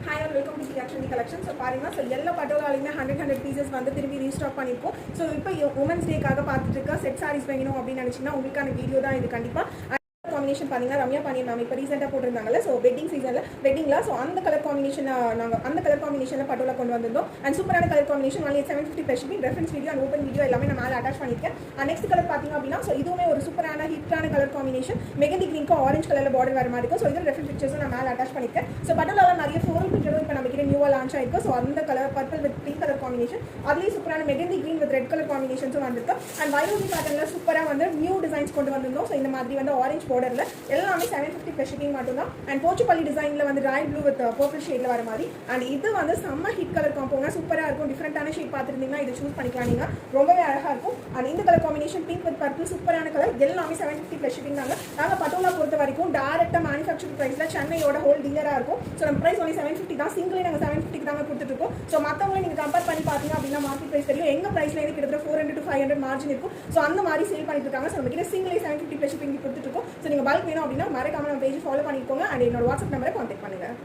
Hi and welcome to Actually Collection. So பாருங்க so எல்லா பட்டோலாலையுமே 100 pieces வந்து திரும்பி ரீஸ்டாக் பண்ணியிருக்கோம். ஸோ இப்போ உமன்ஸ் டேக்காக பார்த்துட்டு இருக்க செட் சாரீஸ் வேணும் அப்படின்னு நினச்சிங்கன்னா உங்களுக்கான வீடியோ தான் இது கண்டிப்பாக. காம்பினேஷன் பார்த்தீங்கன்னா ரம்யா பாண்டியன் மேம் இப்போ ரீசெண்டாக போட்டிருந்தாங்கல்ல. ஸோ வெட்டிங் சீசனில் வெட்டிங்ல ஸோ அந்த கலர் காம்பினேஷன் நாங்கள் அந்த கலர் காம்பினேஷனில் பட்டோலா கொண்டு வந்திருந்தோம். அண்ட் சூப்பரான colour combination only 750 plus shipping. Reference video and open video எல்லாமே நான் மேலே அட்டாச் பண்ணியிருக்கேன். அண்ட் நெக்ஸ்ட் கலர் பார்த்தீங்க அப்படின்னா ஸோ இதுவுமே ஒரு சூப்பரான ஹிட்டான கலர் காம்பினேஷன். மெகந்தி கிரீனுக்கும் ஆரஞ்சு கலரில் பார்டர் வர மாதிரி இருக்கும். ஸோ இதில் ரெஃபரன்ஸ் பிக்சர்ஸும் நான் மேலே அட்டாச் பண்ணியிருக்கேன். ஸோ பட்டோலாவில் நிறைய ஃப்ளோரல் பிரிண்டடும் இப்போ நம்ம கிட்ட நியூவாக லான்ச் ஆயிருக்கு. ஸோ அந்த colour purple with pink colour combination, அதுலேயும் சூப்பரான mehndi green with red colour காம்பினேஷன்ஸும் வந்திருக்கு. அண்ட் வைரோசி பேட்டர்னில் சூப்பராக வந்து நியூ டிசைன்ஸ் கொண்டு வந்திருந்தோம். ஸோ இந்த மாதிரி வந்து ஆரஞ்சு பார்டரில் எல்லாமே 750 ப்ளஸ் ஷிப்பிங் மட்டும்தான். அண்ட் போச்சுப்பள்ளி டிசைனில் வந்து ராயல் ப்ளூ வித் பர்பிள் ஷேடில் வர மாதிரி. அண்ட் இது வந்து செம்ம ஹிட் கலர் காம்போங்க, சூப்பராக இருக்கும். டிஃப்ரெண்டான ஷேட் பார்த்துருந்தீங்கன்னா இது சூஸ் பண்ணிக்கலாம் நீங்கள், ரொம்பவே அழகாக இருக்கும். அண்ட் இந்த colour combination pink with purple சூப்பரான கலர், எல்லாமே 750 ப்ளஸ் ஷிப்பிங் தாங்க. நாங்கள் பட்டோலா பொறுத்த வரைக்கும் டேரெக்டாக மேனுஃபேக்சர் ப்ரைஸில் சென்னையோட ஹோல் டீலராக இருக்கும். ஸோ நம்ம ப்ரைஸ் ஒன்லி 750 தான். சிங்கிளே நாங்கள் 750 தாங்க கொடுத்துருக்கோம். ஸோ மற்றவங்களை நீங்கள் கம்பேர் பண்ணி பார்த்தீங்க அப்படின்னா மார்க்கெட் ப்ரைஸ் தெரியும். எங்கள் ப்ரைஸ்லேயே கிட்டத்தட்ட 400 to 500 மார்ஜின் இருக்கும். ஸோ அந்த மாதிரி சேல் பண்ணிட்டு இருக்காங்க. ஸோ நம்ம கிட்ட சிங்கிளே 750 ப்ளஸ் ஷிப்பிங் கொடுத்துருக்கோம். ஸோ நீங்கள் பல்க் வேணும் அப்படின்னா மறக்காம நம்ம பேஜ் ஃபாலோ பண்ணிக்கோங்க. அண்ட் என்னோட வாட்ஸ்அப் நம்பரை கான்டாக்ட் பண்ணுங்கள்.